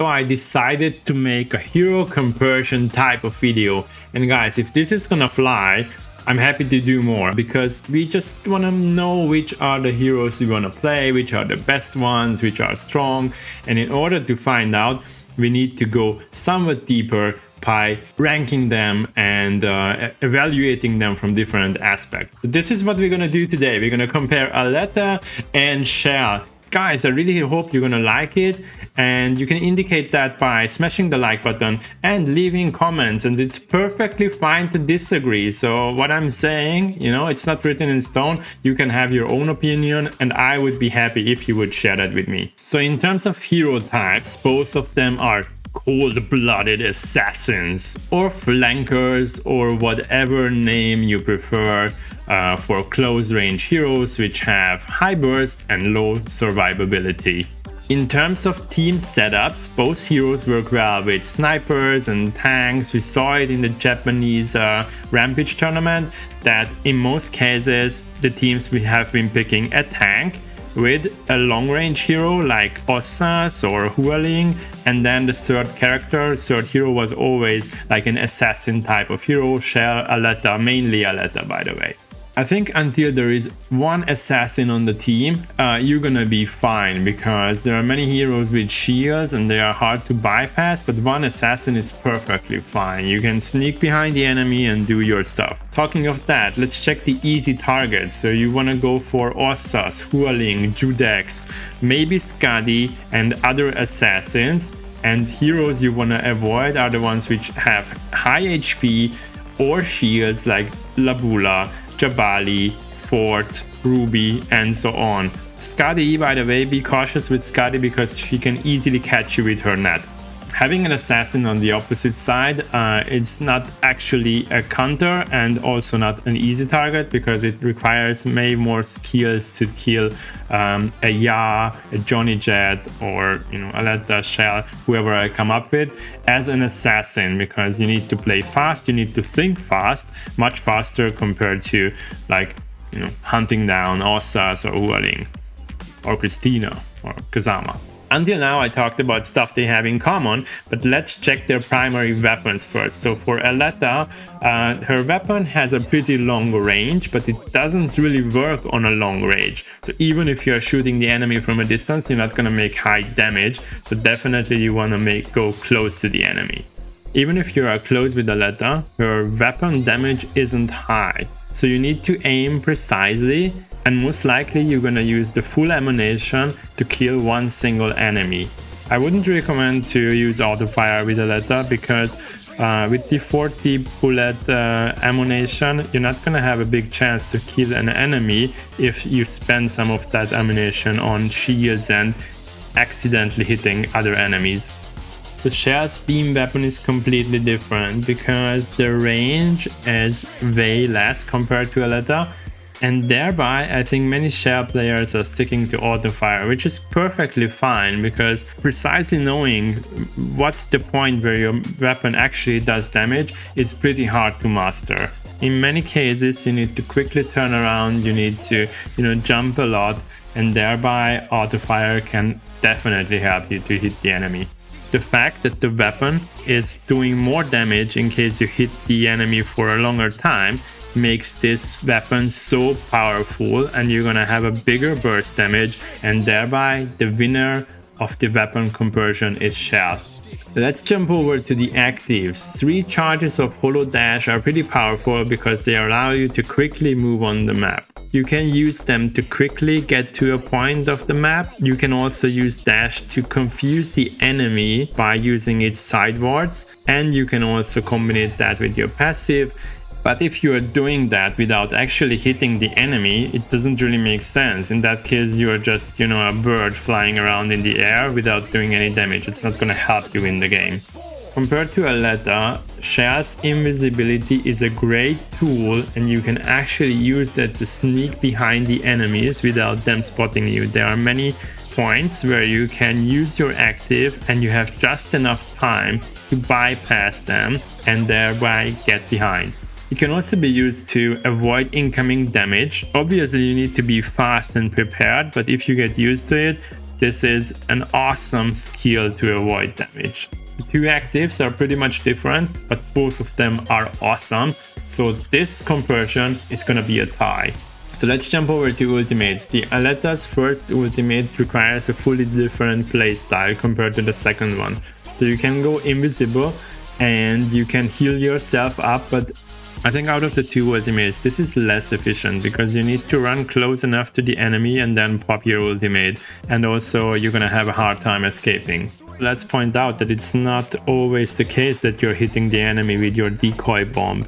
So I decided to make a hero conversion type of video. And guys, if this is gonna fly, I'm happy to do more because we just wanna know which are the heroes we wanna play, which are the best ones, which are strong. And in order to find out, we need to go somewhat deeper by ranking them and evaluating them from different aspects. So this is what we're gonna do today. We're gonna compare Aleta and Shell. Guys, I really hope you're gonna like it, and you can indicate that by smashing the like button and leaving comments, and it's perfectly fine to disagree. So what I'm saying, it's not written in stone. You can have your own opinion, and I would be happy if you would share that with me. So in terms of hero types, both of them are cold-blooded assassins or flankers or whatever name you prefer for close-range heroes which have high burst and low survivability. In terms of team setups, both heroes work well with snipers and tanks. We saw it in the Japanese Rampage tournament that in most cases the teams we have been picking a tank with a long-range hero like Osas or Hualing, and then the third hero was always like an assassin type of hero, Shell, Aleta, mainly Aleta by the way. I think until there is one assassin on the team, you're gonna be fine because there are many heroes with shields and they are hard to bypass, but one assassin is perfectly fine. You can sneak behind the enemy and do your stuff. Talking of that, let's check the easy targets. So you wanna go for Osas, Hualing, Judex, maybe Skadi and other assassins, and heroes you wanna avoid are the ones which have high HP or shields like Labula, Jabali, Fort, Ruby, and so on. Skadi, by the way, be cautious with Skadi because she can easily catch you with her net. Having an assassin on the opposite side, it's not actually a counter and also not an easy target because it requires way more skills to kill a Ya, a Johnny Jet, or Aleta, Shell, whoever I come up with as an assassin, because you need to play fast, you need to think fast, much faster compared to hunting down Osas or Hualing or Christina or Kazama. Until now I talked about stuff they have in common, but let's check their primary weapons first. So for Aleta, her weapon has a pretty long range, but it doesn't really work on a long range. So even if you're shooting the enemy from a distance, you're not gonna make high damage. So definitely you wanna go close to the enemy. Even if you are close with Aleta, her weapon damage isn't high. So you need to aim precisely, and most likely you're gonna use the full ammunition to kill one single enemy. I wouldn't recommend to use auto fire with Aleta because with the 40 bullet ammunition, you're not gonna have a big chance to kill an enemy if you spend some of that ammunition on shields and accidentally hitting other enemies. The Shell's beam weapon is completely different because the range is way less compared to Aleta, and thereby I think many Shell players are sticking to auto fire, which is perfectly fine because precisely knowing what's the point where your weapon actually does damage is pretty hard to master. In many cases you need to quickly turn around, you need to jump a lot, and thereby auto fire can definitely help you to hit the enemy. The fact that the weapon is doing more damage in case you hit the enemy for a longer time makes this weapon so powerful, and you're gonna have a bigger burst damage, and thereby the winner of the weapon conversion is Shell. Let's jump over to the actives. 3 charges of Holo Dash are pretty powerful because they allow you to quickly move on the map. You can use them to quickly get to a point of the map. You can also use Dash to confuse the enemy by using its side wards, and you can also combine that with your passive. But if you are doing that without actually hitting the enemy, it doesn't really make sense. In that case, you are just, a bird flying around in the air without doing any damage. It's not gonna help you in the game. Compared to Aleta, Shell's invisibility is a great tool, and you can actually use that to sneak behind the enemies without them spotting you. There are many points where you can use your active and you have just enough time to bypass them and thereby get behind. It can also be used to avoid incoming damage. Obviously you need to be fast and prepared, but if you get used to it, this is an awesome skill to avoid damage. The two actives are pretty much different, but both of them are awesome. So this conversion is gonna be a tie. So let's jump over to ultimates. The Aleta's first ultimate requires a fully different playstyle compared to the second one. So you can go invisible and you can heal yourself up, but I think out of the two ultimates, this is less efficient because you need to run close enough to the enemy and then pop your ultimate, and also you're gonna have a hard time escaping. Let's point out that it's not always the case that you're hitting the enemy with your decoy bomb.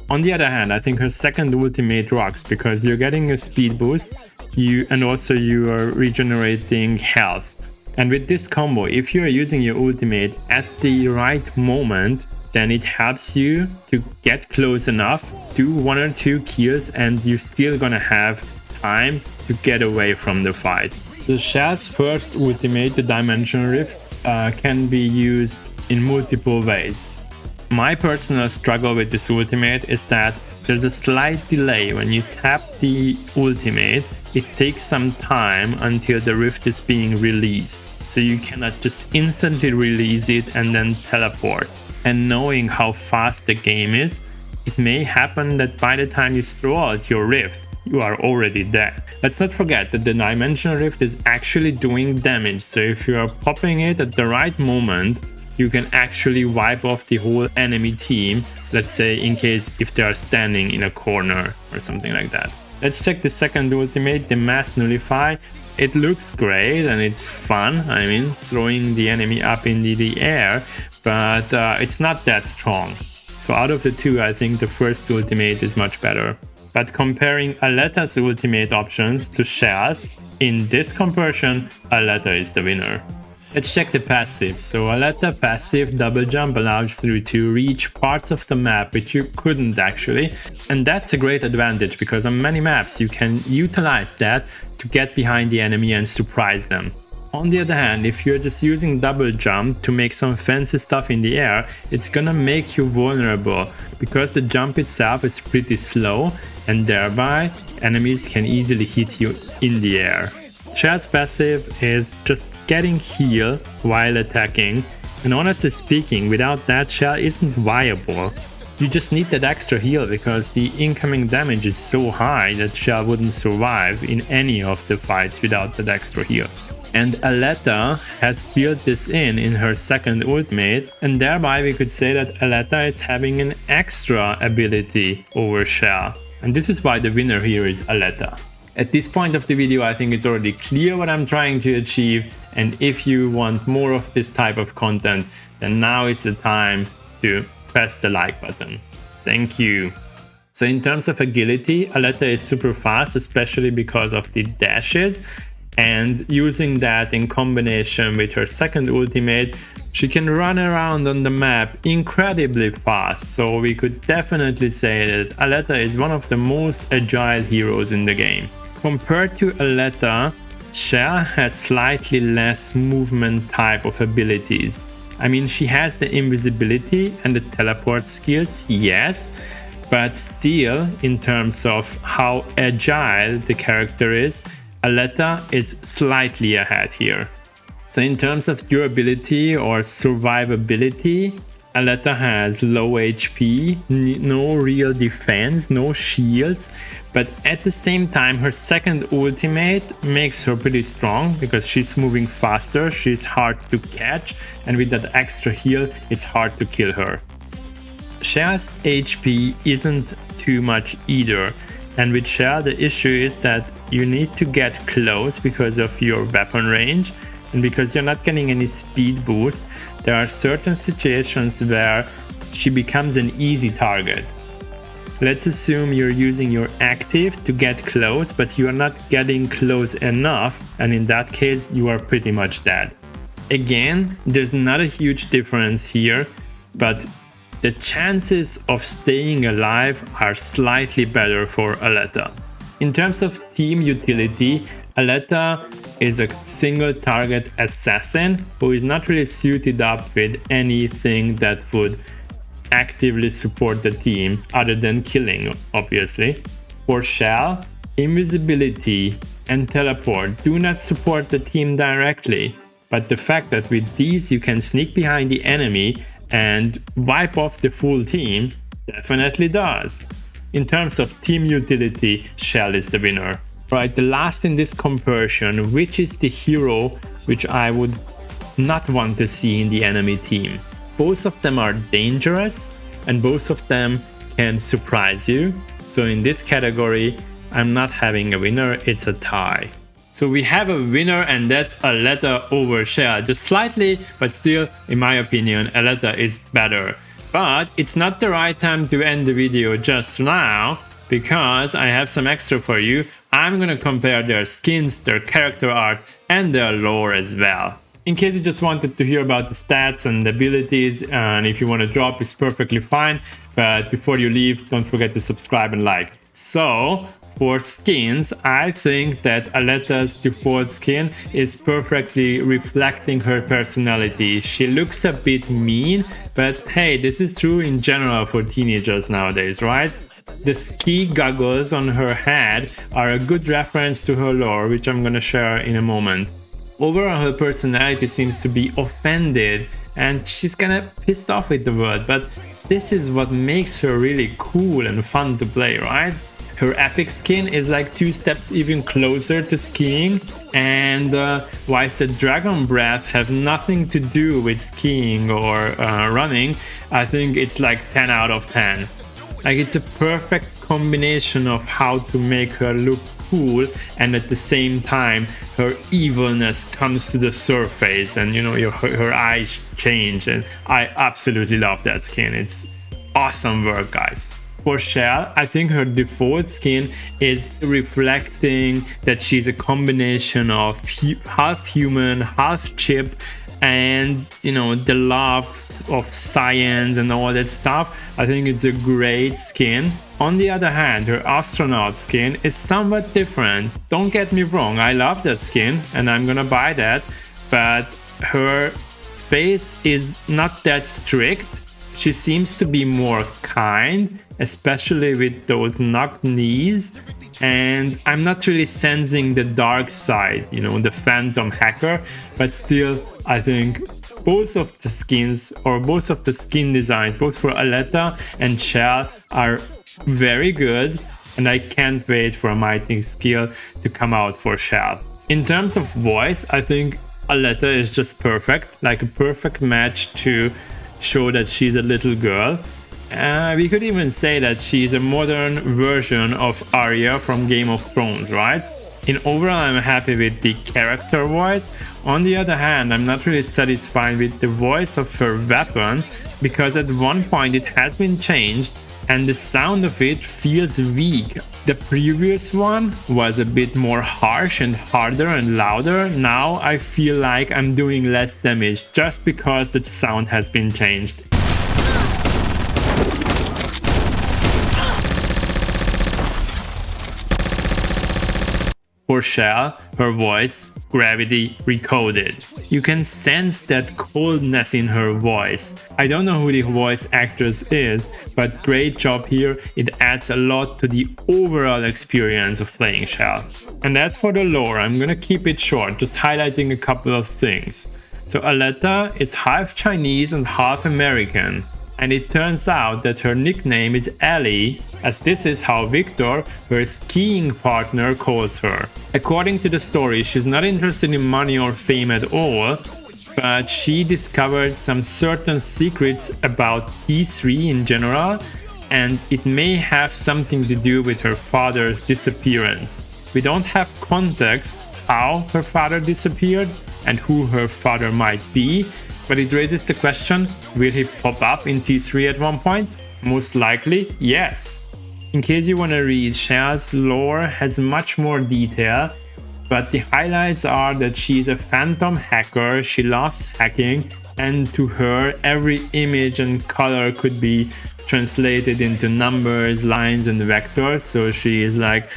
On the other hand, I think her second ultimate rocks because you're getting a speed boost and also you are regenerating health. And with this combo, if you're using your ultimate at the right moment, then it helps you to get close enough, do 1 or 2 kills, and you're still gonna have time to get away from the fight. The Shell's first ultimate, the Dimension Rift, can be used in multiple ways. My personal struggle with this ultimate is that there's a slight delay when you tap the ultimate. It takes some time until the rift is being released, so you cannot just instantly release it and then teleport. And knowing how fast the game is, it may happen that by the time you throw out your rift, you are already dead. Let's not forget that the Dimension Rift is actually doing damage, so if you are popping it at the right moment, you can actually wipe off the whole enemy team, let's say in case if they are standing in a corner or something like that. Let's check the second ultimate, the Mass Nullify. It looks great and it's fun, I mean, throwing the enemy up into the air, but it's not that strong. So out of the two, I think the first ultimate is much better. But comparing Aleta's ultimate options to Shell's, in this conversion, Aleta is the winner. Let's check the passive. So Aleta passive double jump allows you to reach parts of the map which you couldn't actually, and that's a great advantage because on many maps you can utilize that to get behind the enemy and surprise them. On the other hand, if you're just using double jump to make some fancy stuff in the air, it's gonna make you vulnerable because the jump itself is pretty slow and thereby enemies can easily hit you in the air. Shell's passive is just getting heal while attacking, and honestly speaking, without that, Shell isn't viable. You just need that extra heal because the incoming damage is so high that Shell wouldn't survive in any of the fights without that extra heal. And Aleta has built this in her second ultimate, and thereby we could say that Aleta is having an extra ability over Shell. And this is why the winner here is Aleta. At this point of the video, I think it's already clear what I'm trying to achieve, and if you want more of this type of content, then now is the time to press the like button. Thank you. So in terms of agility, Aleta is super fast, especially because of the dashes, and using that in combination with her second ultimate, she can run around on the map incredibly fast, so we could definitely say that Aleta is one of the most agile heroes in the game. Compared to Aleta, Shell has slightly less movement type of abilities. I mean, she has the invisibility and the teleport skills, yes, but still, in terms of how agile the character is, Aleta is slightly ahead here. So in terms of durability or survivability, Aleta has low HP, no real defense, no shields, but at the same time her second ultimate makes her pretty strong because she's moving faster, she's hard to catch, and with that extra heal it's hard to kill her. Shell's HP isn't too much either, and with Shell the issue is that you need to get close because of your weapon range, and because you're not getting any speed boost, there are certain situations where she becomes an easy target. Let's assume you're using your active to get close, but you are not getting close enough, and in that case you are pretty much dead. Again, there's not a huge difference here, but the chances of staying alive are slightly better for Aleta. In terms of team utility, Aleta is a single target assassin who is not really suited up with anything that would actively support the team other than killing, obviously. For Shell, invisibility and teleport do not support the team directly, but the fact that with these you can sneak behind the enemy and wipe off the full team definitely does. In terms of team utility, Shell is the winner. Right, the last in this comparison, which is the hero which I would not want to see in the enemy team. Both of them are dangerous and both of them can surprise you. So in this category, I'm not having a winner, it's a tie. So we have a winner, and that's Aleta over Shell. Just slightly, but still, in my opinion, Aleta is better. But it's not the right time to end the video just now, because I have some extra for you. I'm gonna compare their skins, their character art, and their lore as well. In case you just wanted to hear about the stats and abilities, and if you want to drop, it's perfectly fine. But before you leave, don't forget to subscribe and like. So, for skins, I think that Aleta's default skin is perfectly reflecting her personality. She looks a bit mean, but hey, this is true in general for teenagers nowadays, right? The ski goggles on her head are a good reference to her lore, which I'm gonna share in a moment. Overall, her personality seems to be offended and she's kinda pissed off with the world, but this is what makes her really cool and fun to play, right? Her epic skin is like 2 steps even closer to skiing, and whilst the dragon breath have nothing to do with skiing or running, I think it's like 10 out of 10. Like, it's a perfect combination of how to make her look cool and at the same time her evilness comes to the surface, and you know, her eyes change, and I absolutely love that skin. It's awesome work, guys. For Shell, I think her default skin is reflecting that she's a combination of half human, half chip, and you know, the love of science and all that stuff. I think it's a great skin. On the other hand, her astronaut skin is somewhat different. Don't get me wrong, I love that skin and I'm gonna buy that, but her face is not that strict. She seems to be more kind, especially with those knocked knees, and I'm not really sensing the dark side, you know, the phantom hacker, but still I think both of the skins, or both of the skin designs, both for Aleta and Shell, are very good, and I can't wait for a mighty skill to come out for Shell. In terms of voice, I think Aleta is just perfect, like a perfect match to show that she's a little girl. We could even say that she's a modern version of Arya from Game of Thrones, right? In overall, I'm happy with the character voice. On the other hand, I'm not really satisfied with the voice of her weapon, because at one point it has been changed and the sound of it feels weak. The previous one was a bit more harsh and harder and louder. Now I feel like I'm doing less damage just because the sound has been changed. For Shell, her voice, gravity recoded. You can sense that coldness in her voice. I don't know who the voice actress is, but great job here. It adds a lot to the overall experience of playing Shell. And as for the lore, I'm gonna keep it short, just highlighting a couple of things. So Aleta is half Chinese and half American. And it turns out that her nickname is Ellie, as this is how Victor, her skiing partner, calls her. According to the story, she's not interested in money or fame at all, but she discovered some certain secrets about T3 in general, and it may have something to do with her father's disappearance. We don't have context how her father disappeared and who her father might be, but it raises the question, will he pop up in T3 at one point? Most likely, yes. In case you want to read, Shell's lore has much more detail, but the highlights are that she's a phantom hacker, she loves hacking, and to her every image and color could be translated into numbers, lines and vectors, so she is like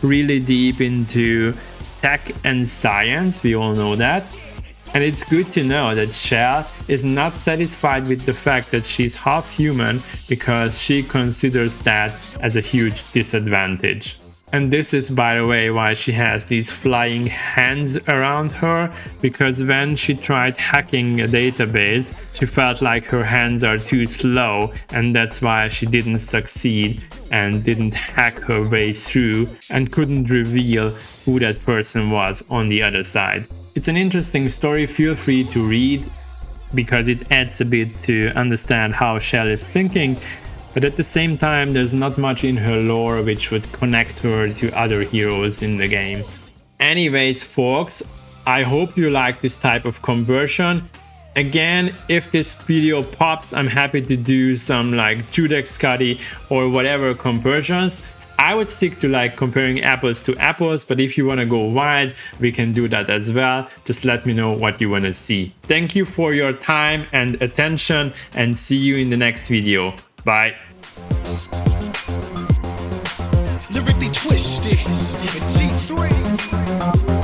really deep into tech and science, we all know that. And it's good to know that Shell is not satisfied with the fact that she's half human, because she considers that as a huge disadvantage. And this is, by the way, why she has these flying hands around her, because when she tried hacking a database, she felt like her hands are too slow, and that's why she didn't succeed and didn't hack her way through and couldn't reveal who that person was on the other side. It's an interesting story, feel free to read, because it adds a bit to understand how Shell is thinking. But at the same time, there's not much in her lore which would connect her to other heroes in the game. Anyways, folks, I hope you like this type of conversion. Again, if this video pops, I'm happy to do some like Judex Scuddy or whatever conversions. I would stick to like comparing apples to apples, but if you want to go wide, we can do that as well. Just let me know what you want to see. Thank you for your time and attention, and see you in the next video. Bye. Lyrically twisted, T3.